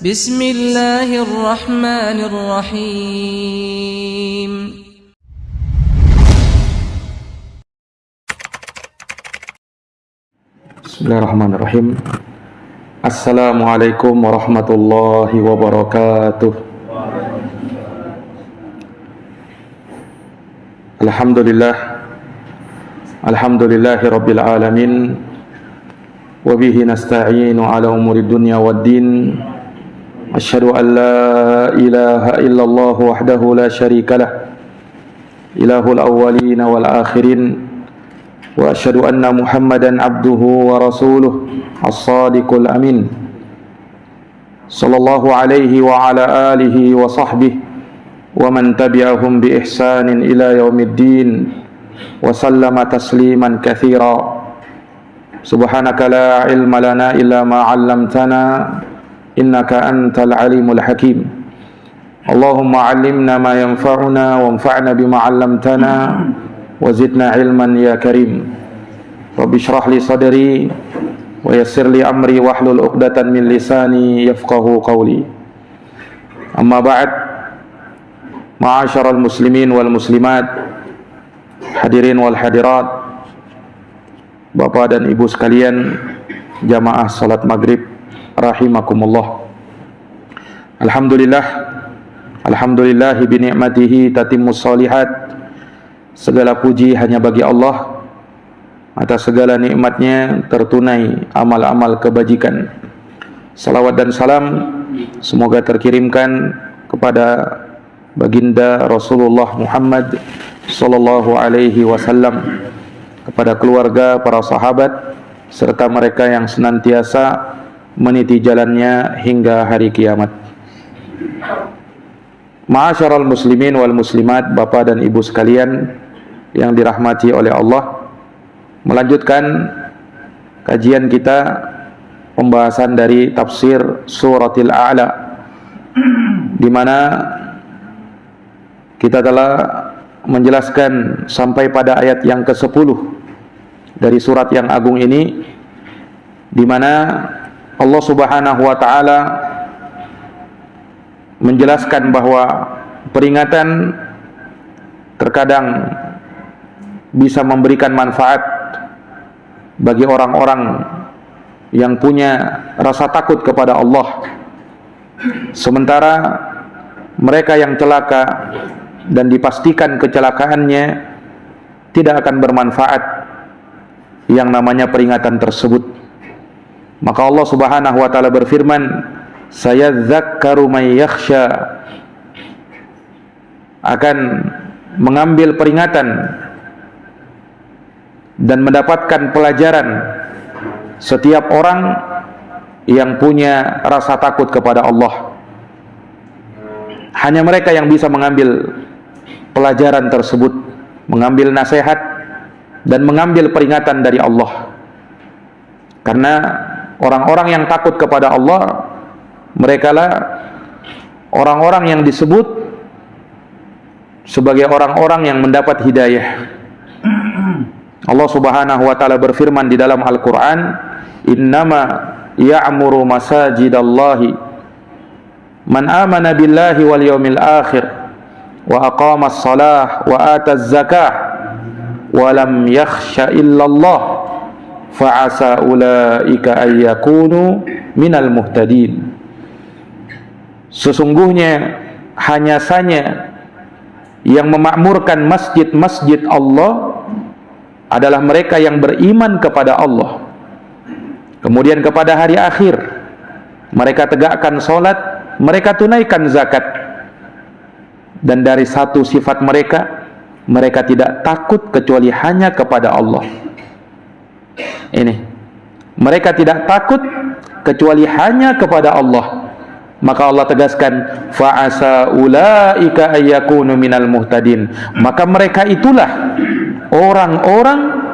Bismillahirrahmanirrahim. Bismillahirrahmanirrahim. Assalamualaikum warahmatullahi wabarakatuh. Alhamdulillahi rabbil alamin. Wa bihi nasta'inu ala umuri dunya waddin. Asyhadu an la ilaha illallah wahdahu la syarikalah, ilahul awwalin wal akhirin. Wa asyhadu anna Muhammadan abduhu wa rasuluh as-sadiqul amin. Sallallahu alaihi wa ala alihi wa sahbihi wa man tabi'ahum bi ihsanin ila yaumiddin wa sallama tasliman katsira. Subhanaka la ilma lana illa ma 'allamtana innaka antal alimul hakim. Allahumma 'allimna ma yanfa'una wanfa'na bima 'allamtana wa zidna ilman ya karim. Rabbi shrah li sadri wa yassir li amri wahlul 'uqdatan min lisani yafqahu qawli. Amma ba'd. Ma'asyiral muslimin wal muslimat, hadirin wal hadirat, Bapak dan Ibu sekalian, jamaah salat maghrib rahimakumullah. Alhamdulillah bi ni'matihi tatimmus shalihat. Segala puji hanya bagi Allah, atas segala nikmatnya tertunai amal-amal kebajikan. Salawat dan salam semoga terkirimkan kepada baginda Rasulullah Muhammad sallallahu alaihi wasallam, kepada keluarga, para sahabat, serta mereka yang senantiasa meniti jalannya hingga hari kiamat. Ma'asyiral muslimin wal muslimat, Bapak dan Ibu sekalian yang dirahmati oleh Allah, melanjutkan kajian kita pembahasan dari tafsir suratil A'la, di mana kita telah menjelaskan sampai pada ayat yang ke-10 dari surat yang agung ini, di mana Allah Subhanahu wa taala menjelaskan bahwa peringatan terkadang bisa memberikan manfaat bagi orang-orang yang punya rasa takut kepada Allah, sementara mereka yang celaka dan dipastikan kecelakaannya tidak akan bermanfaat yang namanya peringatan tersebut. Maka Allah Subhanahu wa taala berfirman, sayadzakkaru may yakhsha, akan mengambil peringatan dan mendapatkan pelajaran setiap orang yang punya rasa takut kepada Allah. Hanya mereka yang bisa mengambil pelajaran tersebut, mengambil nasihat dan mengambil peringatan dari Allah. Karena orang-orang yang takut kepada Allah, merekalah orang-orang yang disebut sebagai orang-orang yang mendapat hidayah. Allah Subhanahu wa taala berfirman di dalam Al-Qur'an, "Innama ya'muru masajidallahi man amana billahi wal yawmil akhir wa aqamas salah wa ataz zakah wa lam yakhsha illallah fa'asa ulaika ayyakunu minal muhtadin." Sesungguhnya hanya saja yang memakmurkan masjid-masjid Allah adalah mereka yang beriman kepada Allah, kemudian kepada hari akhir, mereka tegakkan salat, mereka tunaikan zakat, dan dari satu sifat mereka, mereka tidak takut kecuali hanya kepada Allah. Ini, mereka tidak takut kecuali hanya kepada Allah. Maka Allah tegaskan, fa'asa ulaika ayyakunu minal muhtadin. Maka mereka itulah orang-orang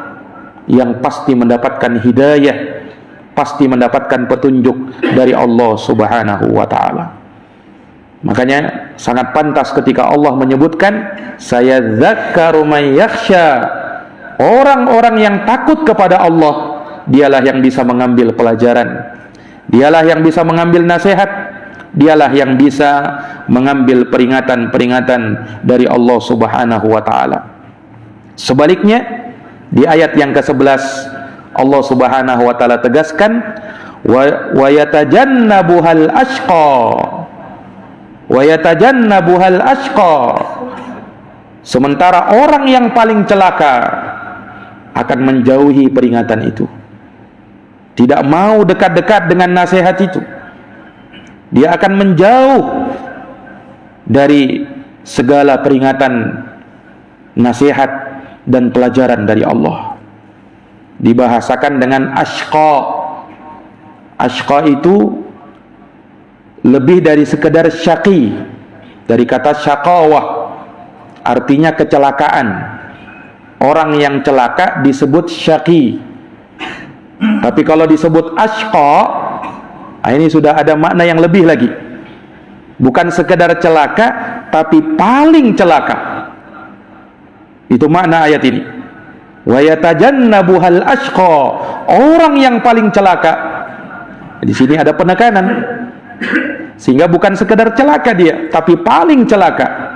yang pasti mendapatkan hidayah, pasti mendapatkan petunjuk dari Allah Subhanahu wa ta'ala. Makanya sangat pantas ketika Allah menyebutkan sayadzakkaru may yakhsha, orang-orang yang takut kepada Allah, dialah yang bisa mengambil pelajaran, dialah yang bisa mengambil nasihat, dialah yang bisa mengambil peringatan-peringatan dari Allah Subhanahu wa taala. Sebaliknya, di ayat yang ke-11 Allah Subhanahu wa taala tegaskan, wa yatajannabuhal ashqa. Wa yatajannabuhal ashqa. Sementara orang yang paling celaka akan menjauhi peringatan itu. Tidak mau dekat-dekat dengan nasihat itu. Dia akan menjauh dari segala peringatan, nasihat dan pelajaran dari Allah. Dibahasakan dengan ashqa. Ashqa itu lebih dari sekedar syaqi, dari kata syaqawah, artinya kecelakaan. Orang yang celaka disebut syaqi. Tapi kalau disebut ashqa, ini sudah ada makna yang lebih lagi. Bukan sekedar celaka, tapi paling celaka. Itu makna ayat ini. Wa yatajannabuhal ashqa, orang yang paling celaka. Di sini ada penekanan. Sehingga bukan sekedar celaka dia, tapi paling celaka.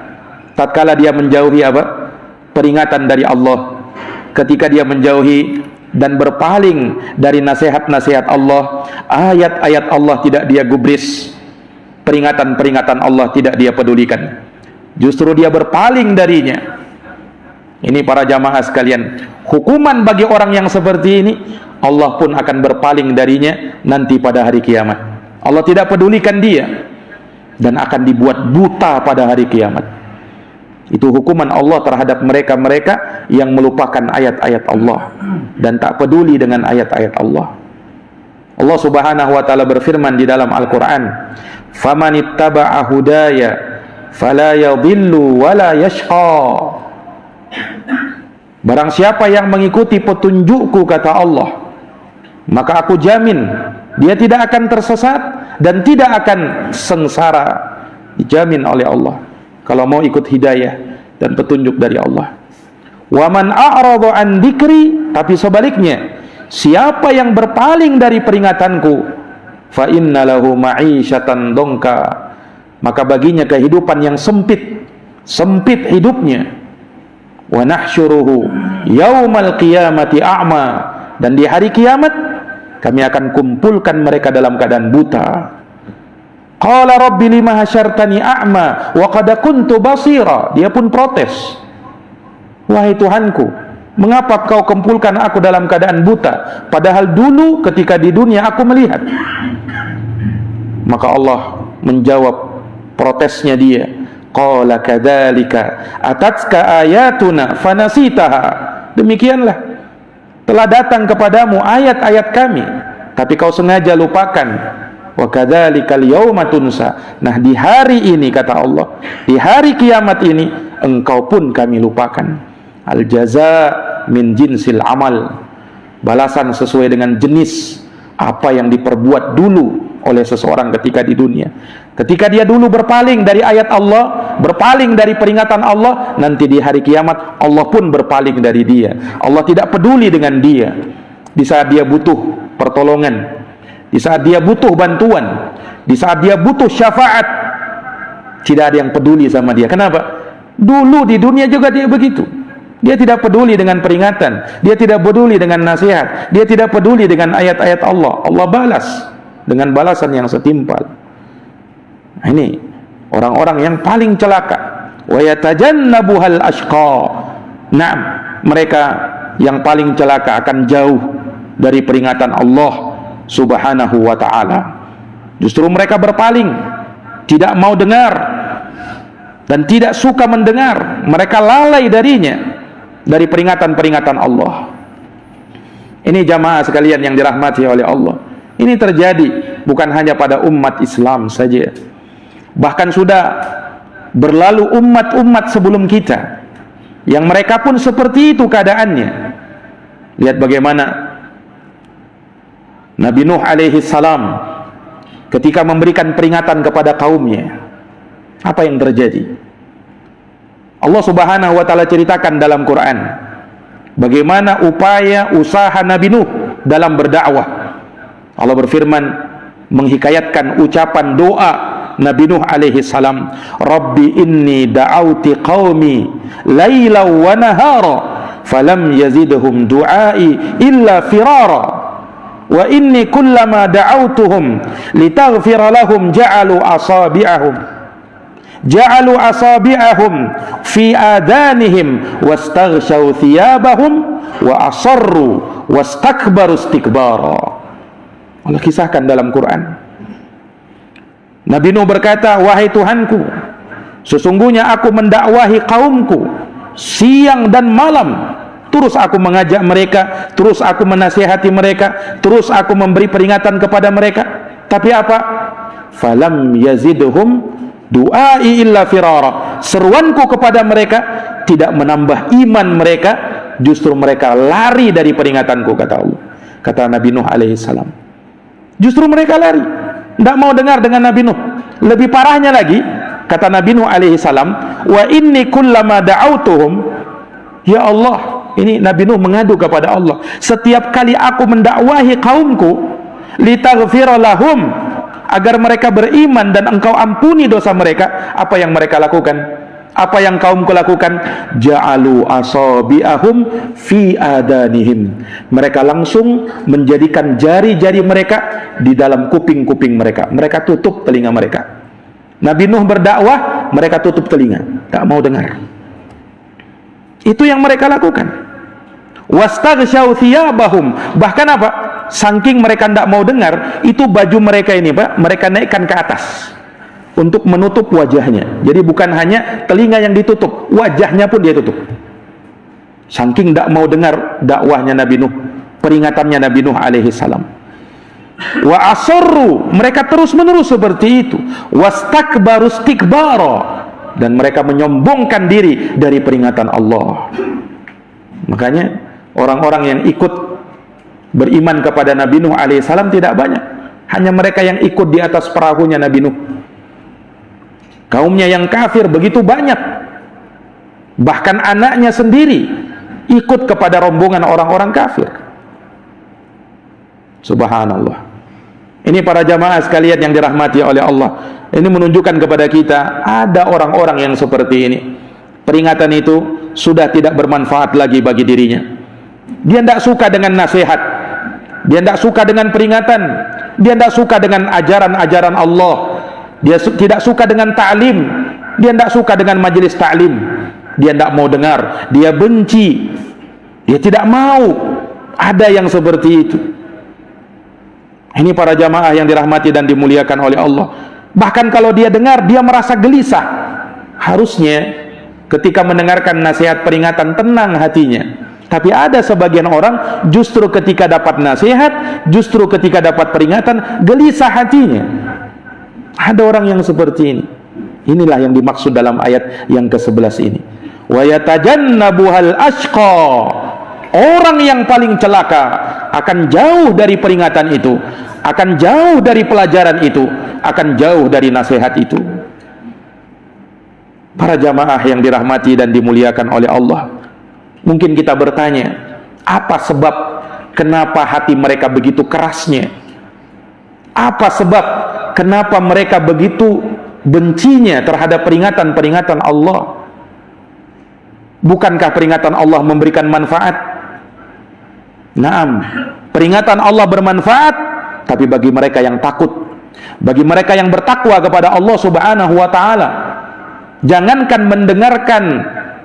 Tatkala dia menjauhi apa? Peringatan dari Allah. Ketika dia menjauhi dan berpaling dari nasihat-nasihat Allah, ayat-ayat Allah tidak dia gubris, peringatan-peringatan Allah tidak dia pedulikan. Justru dia berpaling darinya. Ini para jamaah sekalian, hukuman bagi orang yang seperti ini, Allah pun akan berpaling darinya nanti pada hari kiamat. Allah tidak pedulikan dia dan akan dibuat buta pada hari kiamat. Itu hukuman Allah terhadap mereka-mereka yang melupakan ayat-ayat Allah dan tak peduli dengan ayat-ayat Allah. Allah Subhanahu wa taala berfirman di dalam Al-Qur'an, "Famanittaba'a hudaya fala yadhillu wala yashqa." Barang siapa yang mengikuti petunjukku, kata Allah, maka aku jamin dia tidak akan tersesat dan tidak akan sengsara. Dijamin oleh Allah kalau mau ikut hidayah dan petunjuk dari Allah. Wa man a'rada an dzikri, tapi sebaliknya, siapa yang berpaling dari peringatanku, fa inna lahu ma'isyatan dongka, maka baginya kehidupan yang sempit hidupnya. Wa nahsyuruhu yaumal qiyamati a'ma, dan di hari kiamat kami akan kumpulkan mereka dalam keadaan buta. Qala rabbi lima hasyartani a'ma wa qad kuntu basira. Dia pun protes. Wahai Tuhanku, mengapa kau kumpulkan aku dalam keadaan buta, padahal dulu ketika di dunia aku melihat? Maka Allah menjawab protesnya dia. Qala kadzalika atatka ayatuna fanasitaha. Demikianlah telah datang kepadamu ayat-ayat kami, tapi kau sengaja lupakan. Wa kadzalikal yauma tunsa. Nah, di hari ini, kata Allah, di hari kiamat ini engkau pun kami lupakan. Al jaza min jinsil amal. Balasan sesuai dengan jenis apa yang diperbuat dulu oleh seseorang ketika di dunia. Ketika dia dulu berpaling dari ayat Allah, berpaling dari peringatan Allah, nanti di hari kiamat Allah pun berpaling dari dia. Allah tidak peduli dengan dia di saat dia butuh pertolongan, di saat dia butuh bantuan, di saat dia butuh syafaat. Tidak ada yang peduli sama dia. Kenapa? Dulu di dunia juga dia begitu. Dia tidak peduli dengan peringatan, dia tidak peduli dengan nasihat, dia tidak peduli dengan ayat-ayat Allah. Allah balas dengan balasan yang setimpal. Nah, ini orang-orang yang paling celaka. Wa yatajannabuhal ashqa. Naam, mereka yang paling celaka akan jauh dari peringatan Allah Subhanahu wa ta'ala. Justru mereka berpaling, tidak mau dengar dan tidak suka mendengar. Mereka lalai darinya, dari peringatan-peringatan Allah. Ini jamaah sekalian yang dirahmati oleh Allah. Ini terjadi bukan hanya pada umat Islam saja, bahkan sudah berlalu umat-umat sebelum kita, yang mereka pun seperti itu keadaannya. Lihat bagaimana Nabi Nuh alaihi salam ketika memberikan peringatan kepada kaumnya, apa yang terjadi? Allah Subhanahu wa ta'ala ceritakan dalam Quran bagaimana upaya usaha Nabi Nuh dalam berdakwah. Allah berfirman menghikayatkan ucapan doa Nabi Nuh alaihi salam, Rabbi inni da'auti qaumi layla wa nahara falam yazidhum du'ai illa firara wa inni kullama da'autuhum litaghfira lahum ja'alu asabi'ahum fi adanihim wastaghshaw thiyabahum wa asarru wastakbaru istikbara. Allah kisahkan dalam Quran. Nabi Nuh berkata, wahai Tuhanku, sesungguhnya aku mendakwahi kaumku siang dan malam, terus aku mengajak mereka, terus aku menasihati mereka, terus aku memberi peringatan kepada mereka, tapi apa? Falam yazidhum du'ai illa firara. Seruanku kepada mereka tidak menambah iman mereka, justru mereka lari dari peringatanku, kata Allah. Kata Nabi Nuh alaihi salam, justru mereka lari, tidak mau dengar dengan Nabi Nuh. Lebih parahnya lagi, kata Nabi Nuh alaihi salam, wa inni kullama da'autuhum, ya Allah, ini Nabi Nuh mengadu kepada Allah, setiap kali aku mendakwahi kaumku, litaghfira lahum, agar mereka beriman dan engkau ampuni dosa mereka, apa yang mereka lakukan? Apa yang kaumku lakukan? Ja'alu asabi'ahum fi adanihim. Mereka langsung menjadikan jari-jari mereka di dalam kuping-kuping mereka. Mereka tutup telinga mereka. Nabi Nuh berdakwah, mereka tutup telinga, tak mau dengar. Itu yang mereka lakukan. Wastaghshaw thiyabahum. Bahkan apa? Saking mereka tidak mau dengar, itu baju mereka ini, Pak, mereka naikkan ke atas untuk menutup wajahnya. Jadi bukan hanya telinga yang ditutup, wajahnya pun dia tutup. Saking tidak mau dengar dakwahnya Nabi Nuh, peringatannya Nabi Nuh alaihi salam. Wa asarru, mereka terus menerus seperti itu. Wastakbaru istikbara, dan mereka menyombongkan diri dari peringatan Allah. Makanya orang-orang yang ikut beriman kepada Nabi Nuh alaihi salam tidak banyak. Hanya mereka yang ikut di atas perahunya Nabi Nuh. Kaumnya yang kafir begitu banyak. Bahkan anaknya sendiri ikut kepada rombongan orang-orang kafir. Subhanallah. Ini para jamaah sekalian yang dirahmati oleh Allah, ini menunjukkan kepada kita ada orang-orang yang seperti ini. Peringatan itu sudah tidak bermanfaat lagi bagi dirinya. Dia tidak suka dengan nasihat, dia tidak suka dengan peringatan, dia tidak suka dengan ajaran-ajaran Allah, dia tidak suka dengan ta'lim, dia tidak suka dengan majelis ta'lim, dia tidak mau dengar, dia benci, dia tidak mau. Ada yang seperti itu. Ini para jamaah yang dirahmati dan dimuliakan oleh Allah. Bahkan kalau dia dengar, dia merasa gelisah. Harusnya ketika mendengarkan nasihat peringatan tenang hatinya. Tapi ada sebagian orang justru ketika dapat nasihat, justru ketika dapat peringatan, gelisah hatinya. Ada orang yang seperti ini. Inilah yang dimaksud dalam ayat yang ke-11 ini. Wa yatajannabuhal ashqa. Orang yang paling celaka akan jauh dari peringatan itu, akan jauh dari pelajaran itu, akan jauh dari nasihat itu. Para jamaah yang dirahmati dan dimuliakan oleh Allah, mungkin kita bertanya, apa sebab kenapa hati mereka begitu kerasnya? Apa sebab kenapa mereka begitu bencinya terhadap peringatan-peringatan Allah? Bukankah peringatan Allah memberikan manfaat? Naam, peringatan Allah bermanfaat, tapi bagi mereka yang takut, bagi mereka yang bertakwa kepada Allah Subhanahu wa ta'ala. Jangankan mendengarkan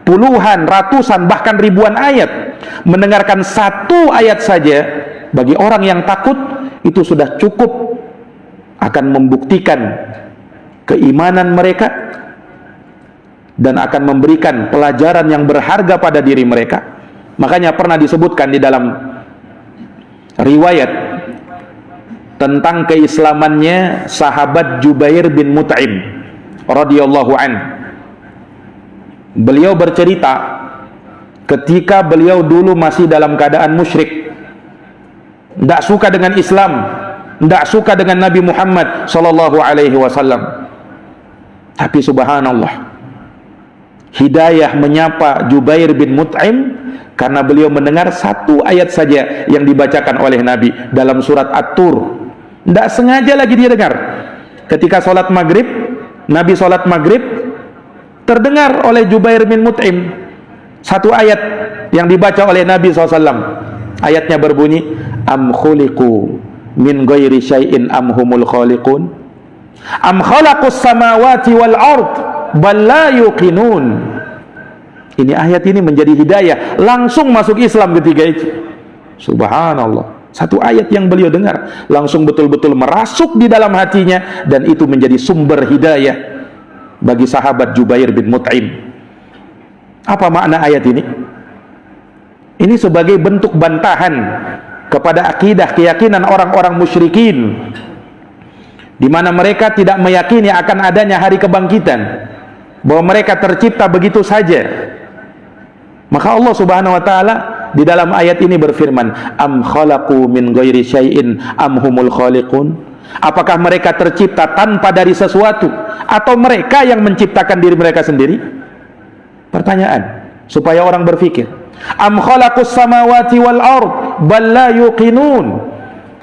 puluhan, ratusan, bahkan ribuan ayat, mendengarkan satu ayat saja bagi orang yang takut itu sudah cukup akan membuktikan keimanan mereka dan akan memberikan pelajaran yang berharga pada diri mereka. Makanya pernah disebutkan di dalam riwayat tentang keislamannya sahabat Jubair bin Mut'im radhiyallahu an. Beliau bercerita ketika beliau dulu masih dalam keadaan musyrik, tidak suka dengan Islam, tidak suka dengan Nabi Muhammad sallallahu alaihi wasallam. Tapi subhanallah, hidayah menyapa Jubair bin Mut'im karena beliau mendengar satu ayat saja yang dibacakan oleh Nabi dalam surat At-Tur. Tidak sengaja lagi dia dengar. ketika sholat maghrib, Nabi sholat maghrib, terdengar oleh Jubair bin Mut'im satu ayat yang dibaca oleh Nabi SAW. Ayatnya berbunyi, am khuliqu min ghairi syai'in am humul khaliqun am khalaqus samawati wal ard bal la yuqinun. Ini ayat ini menjadi hidayah, langsung masuk Islam ketika itu. Subhanallah, satu ayat yang beliau dengar langsung betul-betul merasuk di dalam hatinya, dan itu menjadi sumber hidayah bagi sahabat Jubair bin Mut'im. Apa makna ayat ini? Ini sebagai bentuk bantahan kepada akidah keyakinan orang-orang musyrikin, di mana mereka tidak meyakini akan adanya hari kebangkitan, bahwa mereka tercipta begitu saja. Maka Allah Subhanahu wa taala di dalam ayat ini berfirman, am khalaqu min ghairi syai'in am humul khaliqun. Apakah mereka tercipta tanpa dari sesuatu, atau mereka yang menciptakan diri mereka sendiri? Pertanyaan supaya orang berpikir. Am khalaqus samawati wal ard bal la yuqinun.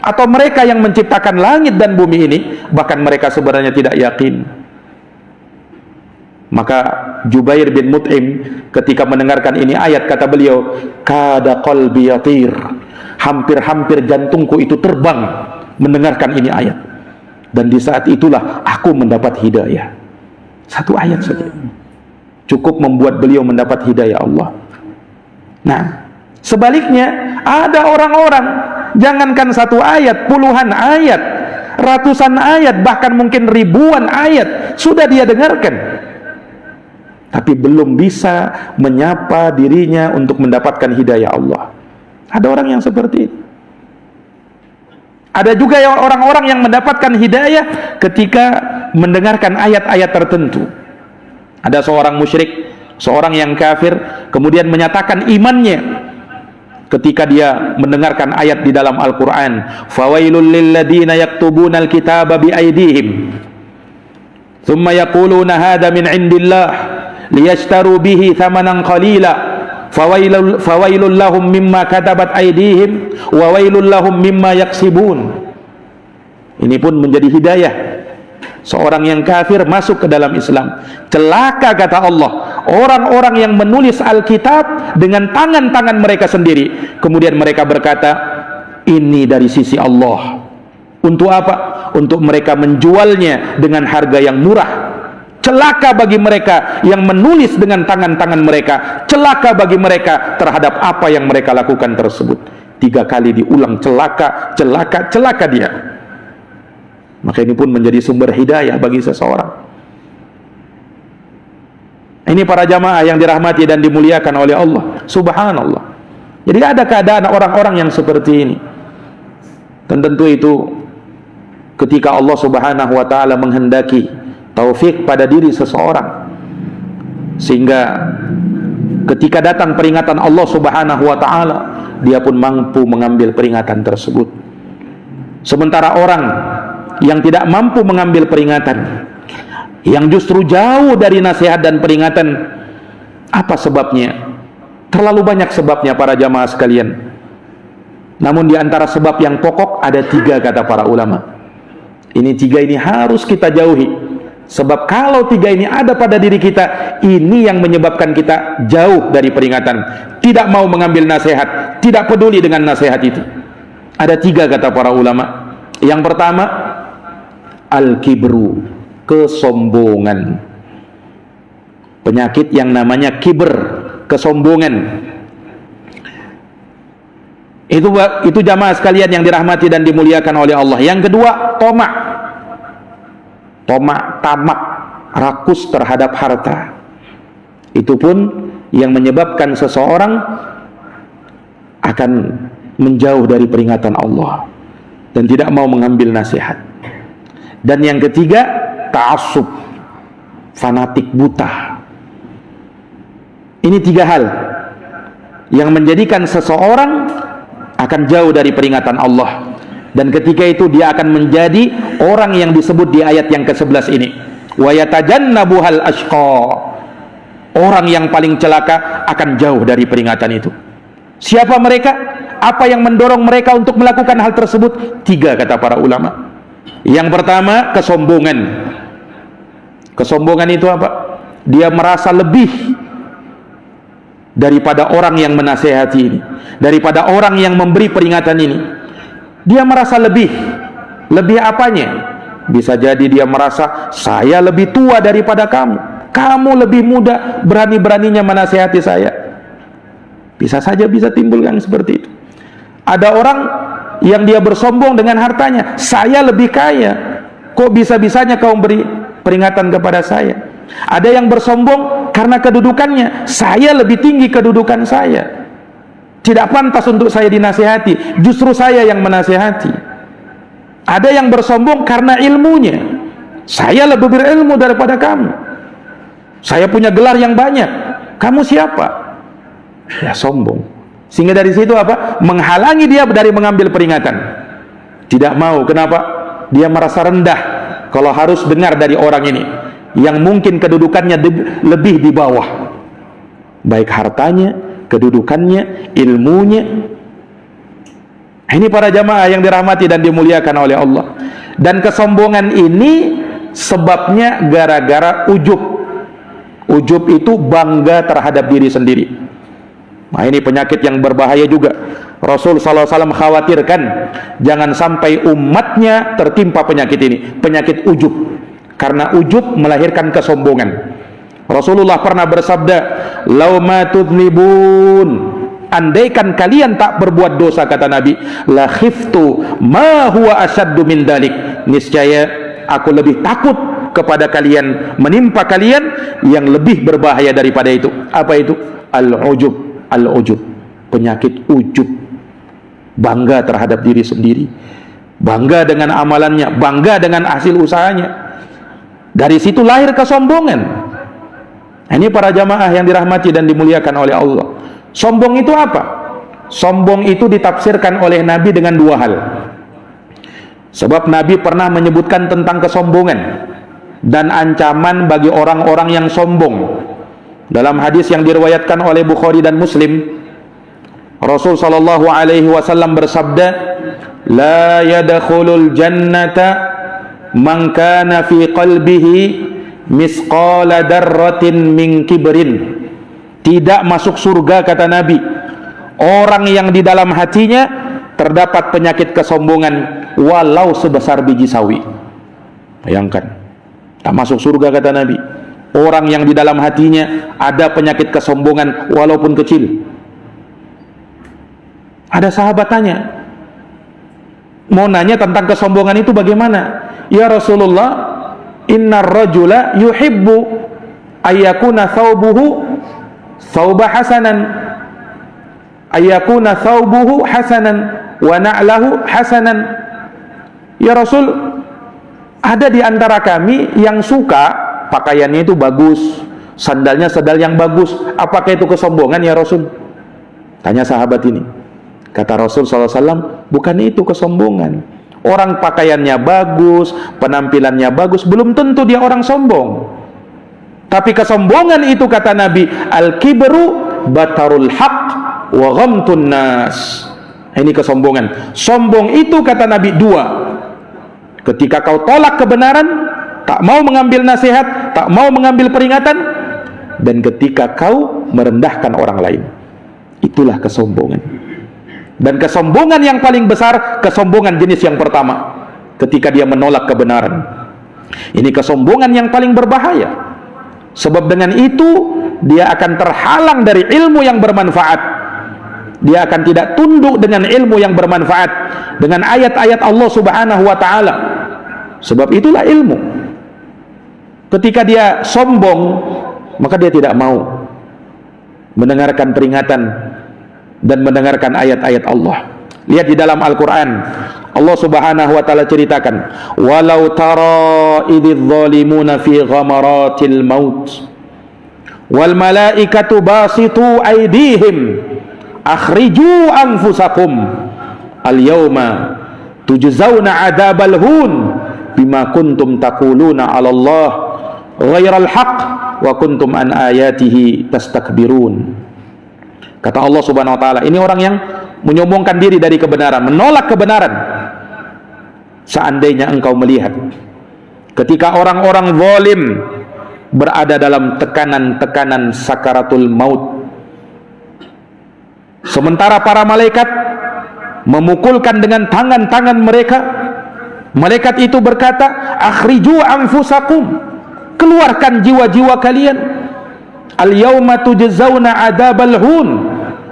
Atau mereka yang menciptakan langit dan bumi ini, bahkan mereka sebenarnya tidak yakin. Maka Jubair bin Mut'im ketika mendengarkan ini ayat, kata beliau, kada qalbi yatir, hampir-hampir jantungku itu terbang mendengarkan ini ayat. Dan di saat itulah aku mendapat hidayah. Satu ayat saja cukup membuat beliau mendapat hidayah Allah. Nah, sebaliknya ada orang-orang, jangankan satu ayat, puluhan ayat, ratusan ayat, bahkan mungkin ribuan ayat sudah dia dengarkan, tapi belum bisa menyapa dirinya untuk mendapatkan hidayah Allah. Ada orang yang seperti itu. Ada juga orang-orang yang mendapatkan hidayah ketika mendengarkan ayat-ayat tertentu. Ada seorang musyrik, seorang yang kafir, kemudian menyatakan imannya ketika dia mendengarkan ayat di dalam Al-Quran, fawailul lilladina yaktubuna alkitaba biaydihim thumma yaquluna hadha min indillah liyashtaru bihi thamanan qalila fawailul lahum mimma katabat aydihim wa wailul lahum mimma yaksibun. Ini pun menjadi hidayah. Seorang yang kafir masuk ke dalam Islam. Celaka, kata Allah, orang-orang yang menulis Alkitab dengan tangan-tangan mereka sendiri, kemudian mereka berkata ini dari sisi Allah. Untuk apa? Untuk mereka menjualnya dengan harga yang murah. Celaka bagi mereka yang menulis dengan tangan-tangan mereka. Celaka bagi mereka terhadap apa yang mereka lakukan tersebut. 3 kali diulang, celaka, celaka, celaka dia. Maka ini pun menjadi sumber hidayah bagi seseorang. Ini para jamaah yang dirahmati dan dimuliakan oleh Allah. Subhanallah. Jadi ada keadaan orang-orang yang seperti ini. Dan tentu itu ketika Allah Subhanahu wa taala menghendaki taufik pada diri seseorang, sehingga ketika datang peringatan Allah Subhanahu wa taala, dia pun mampu mengambil peringatan tersebut. Sementara orang yang tidak mampu mengambil peringatan, yang justru jauh dari nasihat dan peringatan, apa sebabnya? Terlalu banyak sebabnya para jamaah sekalian. Namun di antara sebab yang pokok ada 3 kata para ulama. Ini 3 ini harus kita jauhi. Sebab kalau 3 ini ada pada diri kita, ini yang menyebabkan kita jauh dari peringatan, tidak mau mengambil nasihat, tidak peduli dengan nasihat itu. Ada 3 kata para ulama. Yang pertama, al-kibru, kesombongan. Penyakit yang namanya kibr, kesombongan. Itu jamaah sekalian yang dirahmati dan dimuliakan oleh Allah. Yang kedua, tomak. Tomak, tamak, rakus terhadap harta. Itu pun yang menyebabkan seseorang akan menjauh dari peringatan Allah dan tidak mau mengambil nasihat. Dan yang ketiga, ta'assub, fanatik buta. Ini 3 hal yang menjadikan seseorang akan jauh dari peringatan Allah. Dan ketika itu dia akan menjadi orang yang disebut di ayat yang ke-11 ini, wa yatajannabuhal ashqa. Orang yang paling celaka akan jauh dari peringatan itu. Siapa mereka? Apa yang mendorong mereka untuk melakukan hal tersebut? 3 kata para ulama. Yang pertama, kesombongan. Kesombongan itu apa? Dia merasa lebih daripada orang yang menasehati ini, daripada orang yang memberi peringatan ini. Dia merasa lebih. Lebih apanya? Bisa jadi dia merasa, saya lebih tua daripada kamu, kamu lebih muda, berani-beraninya menasehati saya. Bisa saja bisa timbul yang seperti itu. Ada orang yang dia bersombong dengan hartanya, saya lebih kaya, kok bisa-bisanya kau beri peringatan kepada saya. Ada yang bersombong karena kedudukannya, saya lebih tinggi kedudukan saya, tidak pantas untuk saya dinasihati, justru saya yang menasihati. Ada yang bersombong karena ilmunya, saya lebih berilmu daripada kamu, saya punya gelar yang banyak, kamu siapa? Ya, sombong. Sehingga dari situ apa? Menghalangi dia dari mengambil peringatan. Tidak mau. Kenapa? Dia merasa rendah kalau harus dengar dari orang ini yang mungkin kedudukannya lebih di bawah, baik hartanya, kedudukannya, ilmunya. Ini para jamaah yang dirahmati dan dimuliakan oleh Allah. Dan kesombongan ini sebabnya gara-gara ujub. Ujub itu bangga terhadap diri sendiri. Nah, ini penyakit yang berbahaya juga. Rasul SAW khawatirkan jangan sampai umatnya tertimpa penyakit ini, penyakit ujub. Karena ujub melahirkan kesombongan. Rasulullah pernah bersabda, "Lau ma tudnibun," andaikan kalian tak berbuat dosa, kata Nabi, "la khiftu ma huwa asyaddu min dalik." Niscaya aku lebih takut kepada kalian, menimpa kalian yang lebih berbahaya daripada itu. Apa itu? Al-ujub. Al-ujub, penyakit ujub, bangga terhadap diri sendiri, bangga dengan amalannya, bangga dengan hasil usahanya. Dari situ lahir kesombongan. Ini para jamaah yang dirahmati dan dimuliakan oleh Allah. Sombong itu apa? Sombong itu ditafsirkan oleh Nabi dengan dua hal. Sebab Nabi pernah menyebutkan tentang kesombongan dan ancaman bagi orang-orang yang sombong. Dalam hadis yang diriwayatkan oleh Bukhari dan Muslim, Rasul sallallahu alaihi wasallam bersabda, "La yadkhulul jannata man kana fi qalbihi misqala darratin min kibrin." Tidak masuk surga, kata Nabi, orang yang di dalam hatinya terdapat penyakit kesombongan walau sebesar biji sawi. Bayangkan, tak masuk surga, kata Nabi, orang yang di dalam hatinya ada penyakit kesombongan walaupun kecil. Ada sahabat tanya, mau nanya tentang kesombongan itu bagaimana? Ya Rasulullah, innar rajula yuhibbu ayyakuna thawbuhu thawba hasanan, ayyakuna thawbuhu hasanan wa na'lahu hasanan. Ya Rasul, ada di antara kami yang suka pakaiannya itu bagus, sandalnya sandal yang bagus. Apakah itu kesombongan ya Rasul? Tanya sahabat ini. Kata Rasul SAW, bukan itu kesombongan. Orang pakaiannya bagus, penampilannya bagus, belum tentu dia orang sombong. Tapi kesombongan itu, kata Nabi, al-kibru batarul haq wa ghamtun nas. Ini kesombongan. Sombong itu, kata Nabi, dua. Ketika kau tolak kebenaran, tak mau mengambil nasihat, tak mau mengambil peringatan, dan ketika kau merendahkan orang lain. Itulah kesombongan. Dan kesombongan yang paling besar, kesombongan jenis yang pertama, ketika dia menolak kebenaran. Ini kesombongan yang paling berbahaya. Sebab dengan itu dia akan terhalang dari ilmu yang bermanfaat. Dia akan tidak tunduk dengan ilmu yang bermanfaat, dengan ayat-ayat Allah Subhanahu wa ta'ala. Sebab itulah ilmu. Ketika dia sombong, maka dia tidak mau mendengarkan peringatan dan mendengarkan ayat-ayat Allah. Lihat di dalam Al-Quran, Allah Subhanahu wa ta'ala ceritakan, walau tara ididh zalimuna fi ghamaratil maut wal malaikatu basitu aydihim akhriju anfusakum al yawma tujzauna adzabal hun bima kuntum taquluna 'ala Allah ghairal haqq wa kuntum an ayatihi tastakbirun. Kata Allah Subhanahu wa ta'ala, ini orang yang menyombongkan diri dari kebenaran, menolak kebenaran. seandainya engkau melihat ketika orang-orang zalim berada dalam tekanan-tekanan sakaratul maut, sementara para malaikat memukulkan dengan tangan-tangan mereka. Malaikat itu berkata, akhriju anfusakum, keluarkan jiwa-jiwa kalian. Al-yawma tujzauna adzabal hun,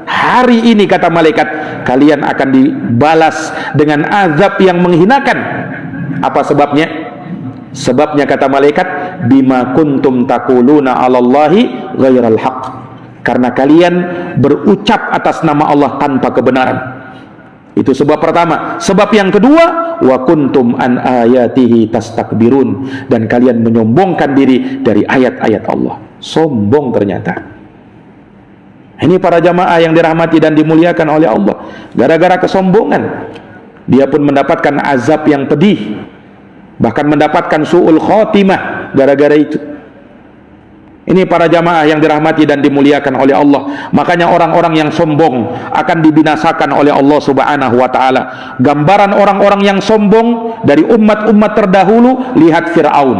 hari ini kata malaikat kalian akan dibalas dengan azab yang menghinakan. Apa sebabnya? Sebabnya kata malaikat, bima kuntum taquluna 'alallahi ghairal haqq, karena kalian berucap atas nama Allah tanpa kebenaran. Itu sebab pertama. Sebab yang kedua, wa kuntum an ayatihi tastakbirun, dan kalian menyombongkan diri dari ayat-ayat Allah. Sombong ternyata. Ini para jamaah yang dirahmati dan dimuliakan oleh Allah. Gara-gara kesombongan, dia pun mendapatkan azab yang pedih, bahkan mendapatkan su'ul khotimah gara-gara itu. Ini para jamaah yang dirahmati dan dimuliakan oleh Allah. Makanya orang-orang yang sombong akan dibinasakan oleh Allah Subhanahu wa ta'ala. Gambaran orang-orang yang sombong dari umat-umat terdahulu, lihat Fir'aun.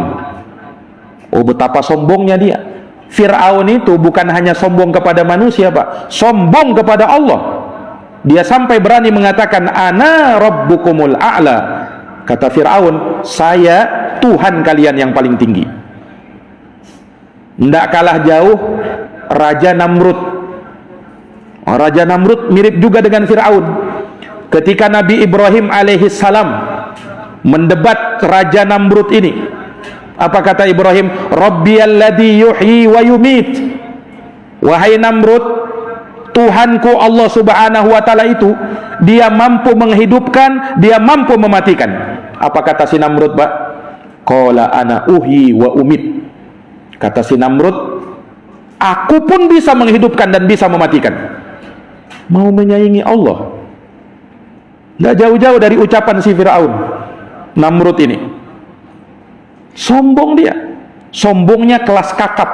Oh, betapa sombongnya dia. Fir'aun itu bukan hanya sombong kepada manusia, Pak, sombong kepada Allah. Dia sampai berani mengatakan, ana rabbukumul a'la. Kata Fir'aun, saya Tuhan kalian yang paling tinggi. Tidak kalah jauh Raja Namrud. Raja Namrud mirip juga dengan Fir'aun. Ketika Nabi Ibrahim alaihissalam mendebat Raja Namrud ini, apa kata Ibrahim? Rabbiyalladzi yuhyi wa yumit. Wahai Namrud, Tuhanku Allah Subhanahu wa ta'ala itu, dia mampu menghidupkan, dia mampu mematikan. Apa kata si Namrud, Pak? Qala ana uhyi wa umit. Kata si Namrud, aku pun bisa menghidupkan dan bisa mematikan. Mau menyaingi Allah. Tidak jauh-jauh dari ucapan si Fir'aun, Namrud ini. Sombong dia. Sombongnya kelas kakap.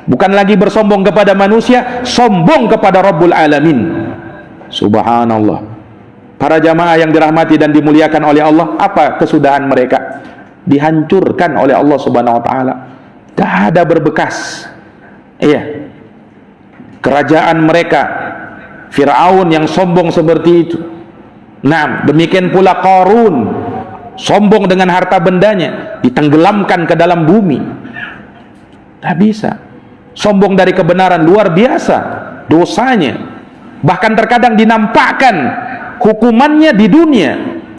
Bukan lagi bersombong kepada manusia, sombong kepada Rabbul Alamin. Subhanallah. Para jamaah yang dirahmati dan dimuliakan oleh Allah, apa kesudahan mereka? Dihancurkan oleh Allah Subhanahu wa ta'ala. Tidak ada berbekas. Iya. Kerajaan mereka, Fir'aun yang sombong seperti itu. Nah, demikian pula Qarun, sombong dengan harta bendanya, ditenggelamkan ke dalam bumi. Tak bisa. Sombong dari kebenaran, luar biasa dosanya. Bahkan terkadang dinampakkan hukumannya di dunia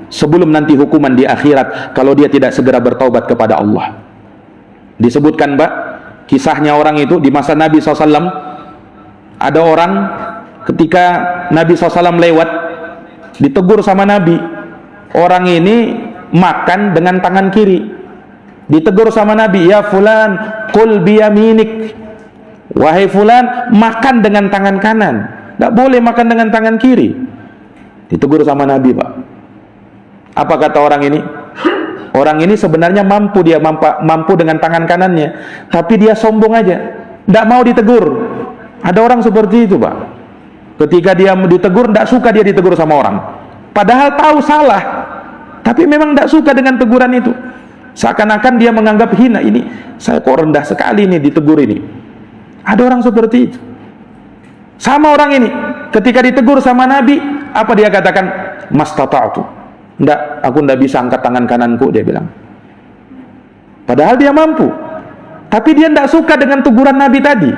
sebelum nanti hukuman di akhirat kalau dia tidak segera bertaubat kepada Allah. Disebutkan, Mbak, kisahnya orang itu di masa Nabi SAW. Ada orang ketika Nabi SAW lewat, ditegur sama Nabi. Orang ini makan dengan tangan kiri. Ditegur sama Nabi, ya fulan, qul biyaminik. Wahai fulan, makan dengan tangan kanan. Tidak boleh makan dengan tangan kiri. Ditegur sama Nabi, Pak. Apa kata orang ini? Orang ini sebenarnya mampu, dia mampu dengan tangan kanannya, tapi dia sombong aja, tidak mau ditegur. Ada orang seperti itu, Pak. Ketika dia ditegur, tidak suka dia ditegur sama orang, padahal tahu salah, tapi memang tidak suka dengan teguran itu. Seakan-akan dia menganggap hina, ini saya kok rendah sekali ini ditegur ini. Ada orang seperti itu. Sama orang ini, ketika ditegur sama Nabi, apa dia katakan? Mastata'tu. Enggak, aku tidak bisa angkat tangan kananku, dia bilang. Padahal dia mampu. Tapi dia tidak suka dengan teguran Nabi tadi.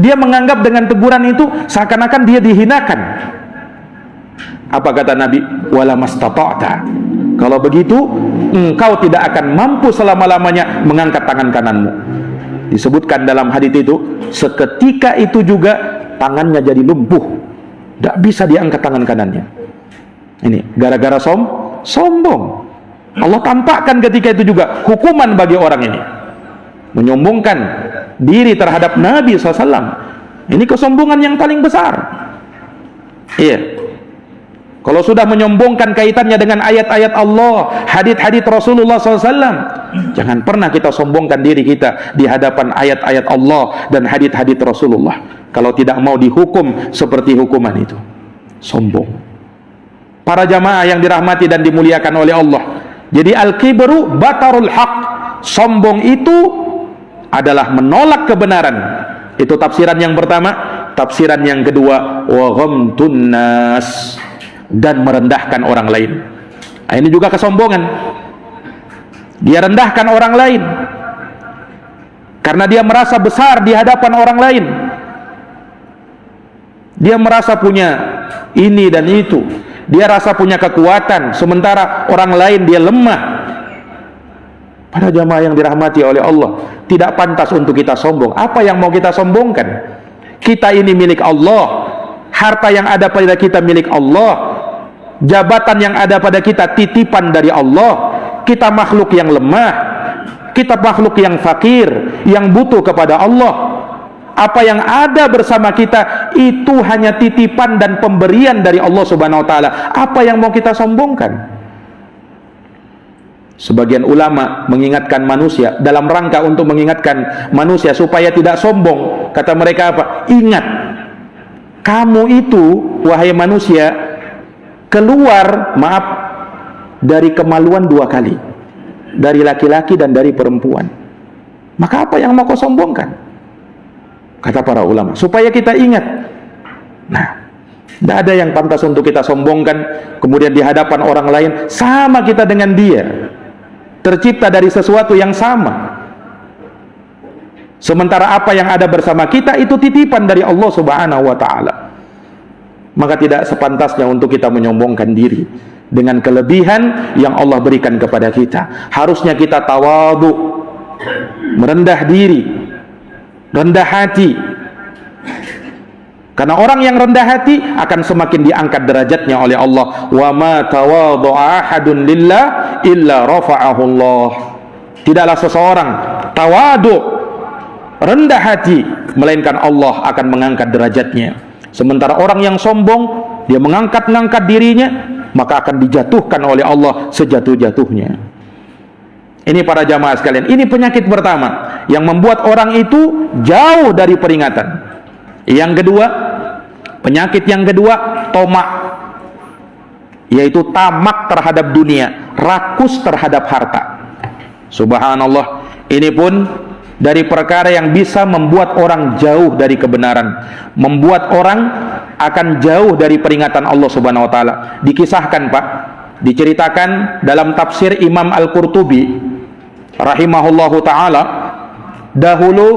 Dia menganggap dengan teguran itu seakan-akan dia dihinakan. Apa kata Nabi? Wala mastata'ta. Kalau begitu, engkau tidak akan mampu selama-lamanya mengangkat tangan kananmu. Disebutkan dalam hadits itu, seketika itu juga tangannya jadi lumpuh. Tidak bisa diangkat tangan kanannya. Ini gara-gara sombong. Allah tampakkan ketika itu juga hukuman bagi orang ini, menyombongkan diri terhadap Nabi SAW. Ini kesombongan yang paling besar. Iya. Kalau sudah menyombongkan kaitannya dengan ayat-ayat Allah, hadits-hadits Rasulullah SAW, jangan pernah kita sombongkan diri kita di hadapan ayat-ayat Allah dan hadits-hadits Rasulullah. Kalau tidak mau dihukum seperti hukuman itu, sombong. Para jamaah yang dirahmati dan dimuliakan oleh Allah. Jadi al-kibru batarul haq. Sombong itu adalah menolak kebenaran. Itu tafsiran yang pertama. Tafsiran yang kedua, wa ghamtun nas, dan merendahkan orang lain. Nah, ini juga kesombongan. Dia rendahkan orang lain karena dia merasa besar di hadapan orang lain. Dia merasa punya ini dan itu. Dia rasa punya kekuatan, sementara orang lain dia lemah. Para jamaah yang dirahmati oleh Allah, tidak pantas untuk kita sombong. Apa yang mau kita sombongkan? Kita ini milik Allah. Harta yang ada pada kita milik Allah. Jabatan yang ada pada kita titipan dari Allah. Kita makhluk yang lemah. Kita makhluk yang fakir, yang butuh kepada Allah. Apa yang ada bersama kita itu hanya titipan dan pemberian dari Allah Subhanahu wa taala. Apa yang mau kita sombongkan? Sebagian ulama mengingatkan manusia dalam rangka untuk mengingatkan manusia supaya tidak sombong. Kata mereka apa? Ingat, kamu itu wahai manusia keluar, maaf, dari kemaluan dua kali, dari laki-laki dan dari perempuan. Maka apa yang mau kau sombongkan? Kata para ulama, supaya kita ingat. Nah, tidak ada yang pantas untuk kita sombongkan. Kemudian di hadapan orang lain sama kita dengan dia, tercipta dari sesuatu yang sama. Sementara apa yang ada bersama kita itu titipan dari Allah Subhanahu wa taala. Maka tidak sepantasnya untuk kita menyombongkan diri dengan kelebihan yang Allah berikan kepada kita. Harusnya kita tawadhu, merendah diri, rendah hati. Karena orang yang rendah hati akan semakin diangkat derajatnya oleh Allah. Wa ma tawadhu'a ahadun lillah illa rafa'ahu Allah. Tidaklah seseorang tawadhu, rendah hati, melainkan Allah akan mengangkat derajatnya. Sementara orang yang sombong, dia mengangkat-ngangkat dirinya, maka akan dijatuhkan oleh Allah sejatuh-jatuhnya. Ini para jamaah sekalian, ini penyakit pertama yang membuat orang itu jauh dari peringatan. Yang kedua, penyakit yang kedua, tomak, yaitu tamak terhadap dunia, rakus terhadap harta. Subhanallah, ini pun dari perkara yang bisa membuat orang jauh dari kebenaran, membuat orang akan jauh dari peringatan Allah Subhanahu wa taala. Dikisahkan, Pak, diceritakan dalam tafsir Imam Al-Qurtubi rahimahullahu taala, dahulu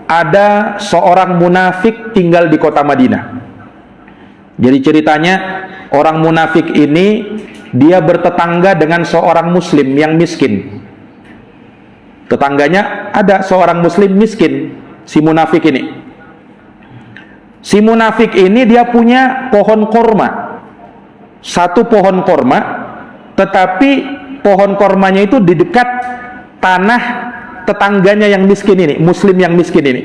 ada seorang munafik tinggal di kota Madinah. Jadi ceritanya, orang munafik ini dia bertetangga dengan seorang muslim yang miskin. Tetangganya ada seorang muslim miskin, si munafik ini. Si munafik ini dia punya pohon korma, satu pohon korma, tetapi pohon kormanya itu di dekat tanah tetangganya yang miskin ini, muslim yang miskin ini.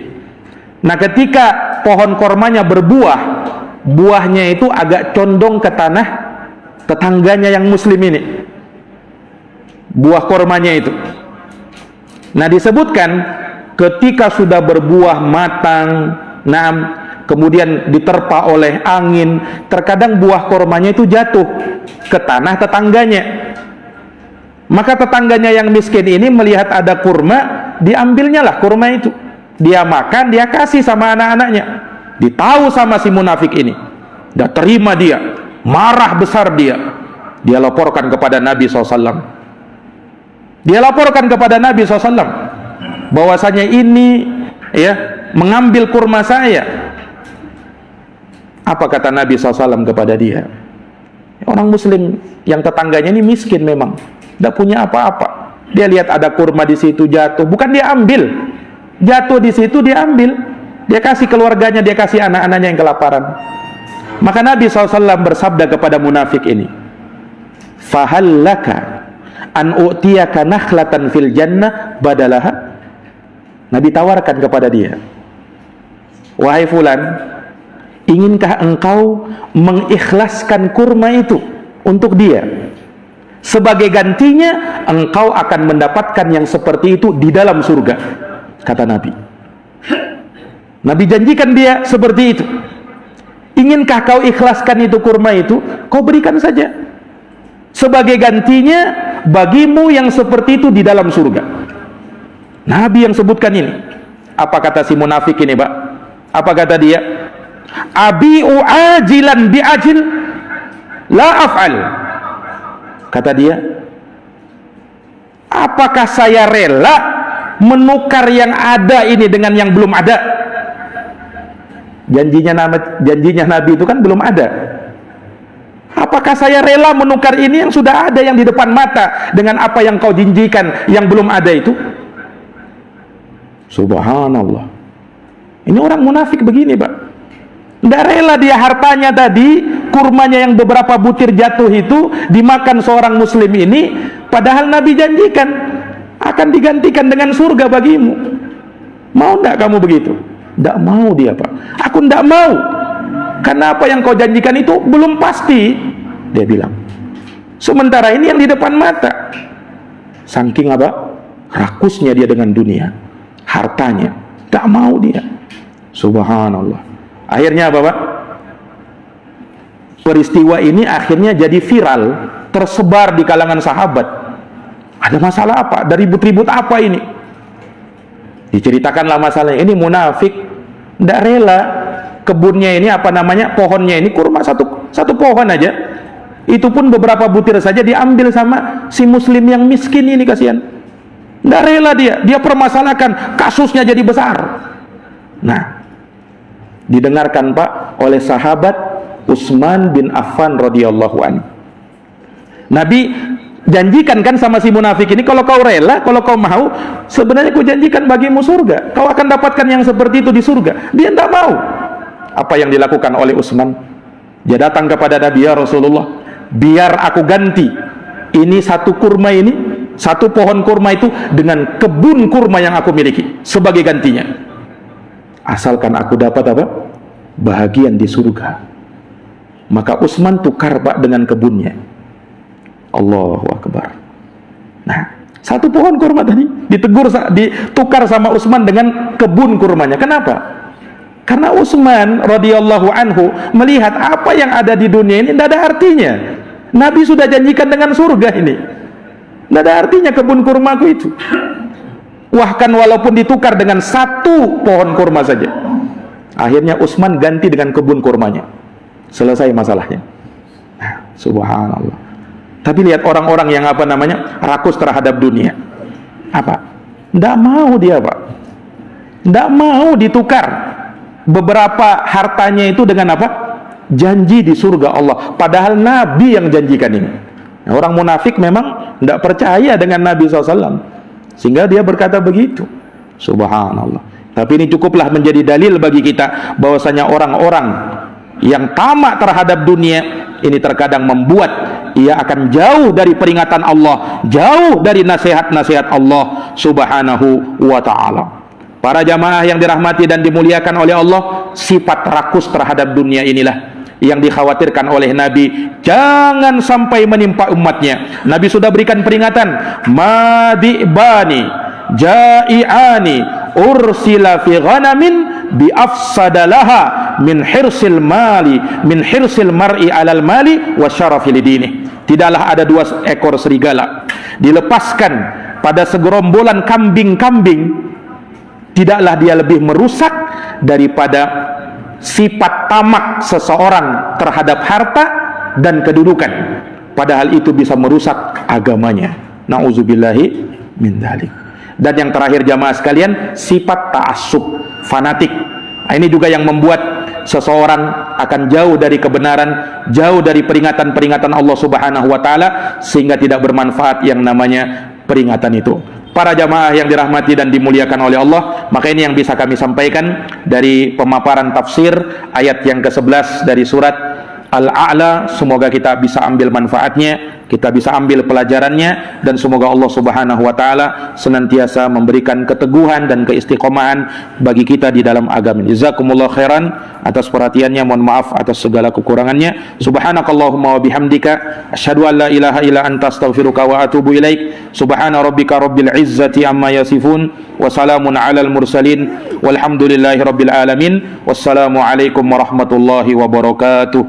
Nah, ketika pohon kormanya berbuah, buahnya itu agak condong ke tanah tetangganya yang muslim ini, buah kormanya itu. Nah, disebutkan ketika sudah berbuah matang, kemudian diterpa oleh angin, terkadang buah kormanya itu jatuh ke tanah tetangganya. Maka tetangganya yang miskin ini melihat ada kurma, diambilnya lah kurma itu. Dia makan, dia kasih sama anak-anaknya. Ditahu sama si munafik ini, dia terima, dia marah besar, dia laporkan kepada Nabi SAW. Dia laporkan kepada Nabi SAW bahwasanya ini mengambil kurma saya. Apa kata Nabi SAW kepada dia? Orang muslim yang tetangganya ini miskin memang, tidak punya apa-apa. Dia lihat ada kurma di situ jatuh, bukan dia ambil, jatuh di situ dia ambil, dia kasih keluarganya, dia kasih anak-anaknya yang kelaparan. Maka Nabi SAW bersabda kepada munafik ini, fahallaka an u'tiyaka nakhlatan fil jannah badalaha. Nabi tawarkan kepada dia, wahai fulan, inginkah engkau mengikhlaskan kurma itu untuk dia? Sebagai gantinya engkau akan mendapatkan yang seperti itu di dalam surga, kata Nabi. Nabi janjikan dia seperti itu. Inginkah kau ikhlaskan itu kurma itu? Kau berikan saja. Sebagai gantinya bagimu yang seperti itu di dalam surga. Nabi yang sebutkan ini. Apa kata si munafik ini, Pak? Apa kata dia? Abi'u ajilan bi'ajil la af'al. Kata dia, apakah saya rela menukar yang ada ini dengan yang belum ada? Janjinya Nabi itu kan belum ada. Apakah saya rela menukar ini yang sudah ada, yang di depan mata, dengan apa yang kau janjikan yang belum ada itu? Subhanallah. Ini orang munafik begini, Pak. Tidak rela dia hartanya tadi, kurmanya yang beberapa butir jatuh itu dimakan seorang muslim ini, padahal Nabi janjikan akan digantikan dengan surga bagimu. Mau tidak kamu begitu? Tidak mau dia, Pak. Aku tidak mau. Karena apa yang kau janjikan itu belum pasti, dia bilang. Sementara ini yang di depan mata. Saking apa? Rakusnya dia dengan dunia, hartanya. Tak mau dia. Subhanallah. Akhirnya apa, Pak? Peristiwa ini akhirnya jadi viral, tersebar di kalangan sahabat. Ada masalah apa? Ada ribut-ribut apa ini? Diceritakanlah masalahnya. Ini munafik, tidak rela kebunnya ini, apa namanya, pohonnya ini, kurma satu pohon aja, itu pun beberapa butir saja diambil sama si muslim yang miskin ini, kasihan. Tidak rela dia permasalahkan, kasusnya jadi besar. Nah, didengarkan, Pak, oleh sahabat Utsman bin Affan radhiyallahu anhu. Nabi janjikan kan sama si munafik ini, kalau kau rela, kalau kau mau, sebenarnya ku janjikan bagimu surga, kau akan dapatkan yang seperti itu di surga. Dia tidak mau. Apa yang dilakukan oleh Utsman? Dia datang kepada Nabi, ya Rasulullah, biar aku ganti ini satu kurma ini, satu pohon kurma itu dengan kebun kurma yang aku miliki sebagai gantinya, asalkan aku dapat apa? Bahagian di surga. Maka Utsman tukar, Pak, dengan kebunnya. Allahu Akbar. Nah, satu pohon kurma tadi ditukar sama Utsman dengan kebun kurmanya. Kenapa? Karena Utsman radhiyallahu anhu melihat apa yang ada di dunia ini tidak ada artinya. Nabi sudah janjikan dengan surga ini. Tidak ada artinya kebun kurmaku itu. Bahkan walaupun ditukar dengan satu pohon kurma saja. Akhirnya Utsman ganti dengan kebun kurmanya. Selesai masalahnya. Nah, subhanallah. Tapi lihat orang-orang yang apa namanya, rakus terhadap dunia. Apa? Tidak mau dia, Pak. Tidak mau ditukar beberapa hartanya itu dengan apa? Janji di surga Allah. Padahal Nabi yang janjikan ini. Nah, orang munafik memang tidak percaya dengan Nabi SAW, sehingga dia berkata begitu. Subhanallah. Tapi ini cukuplah menjadi dalil bagi kita bahwasanya orang-orang yang tamak terhadap dunia ini terkadang membuat ia akan jauh dari peringatan Allah, jauh dari nasihat-nasihat Allah Subhanahu wa ta'ala. Para jamaah yang dirahmati dan dimuliakan oleh Allah, sifat rakus terhadap dunia inilah yang dikhawatirkan oleh Nabi, jangan sampai menimpa umatnya. Nabi sudah berikan peringatan, madibani jai'ani ursila fi ghanamin bi afsadalaha min hirsil mar'i alal mali wa syarafi lidini. Tidaklah ada dua ekor serigala dilepaskan pada segerombolan kambing-kambing, tidaklah dia lebih merusak daripada sifat tamak seseorang terhadap harta dan kedudukan, padahal itu bisa merusak agamanya. Nauzubillahi min dzalik. Dan yang terakhir jamaah sekalian, sifat ta'assub, fanatik. Nah, ini juga yang membuat seseorang akan jauh dari kebenaran, jauh dari peringatan-peringatan Allah Subhanahu wa ta'ala, sehingga tidak bermanfaat yang namanya peringatan itu. Para jamaah yang dirahmati dan dimuliakan oleh Allah, maka ini yang bisa kami sampaikan dari pemaparan tafsir ayat yang ke-11 dari surat Al-A'la. Semoga kita bisa ambil manfaatnya, kita bisa ambil pelajarannya, dan semoga Allah Subhanahu wa ta'ala senantiasa memberikan keteguhan dan keistiqomahan bagi kita di dalam agama ini. Jazakumullah khairan atas perhatiannya, mohon maaf atas segala kekurangannya. Subhanakallahumma wa bihamdika asyhadu an la ilaha illa anta astaghfiruka wa atubu ilaik. Subhana rabbika rabbil izzati amma yasifun wa salamun alal mursalin walhamdulillahi rabbil alamin. Wassalamu alaikum warahmatullahi wabarakatuh.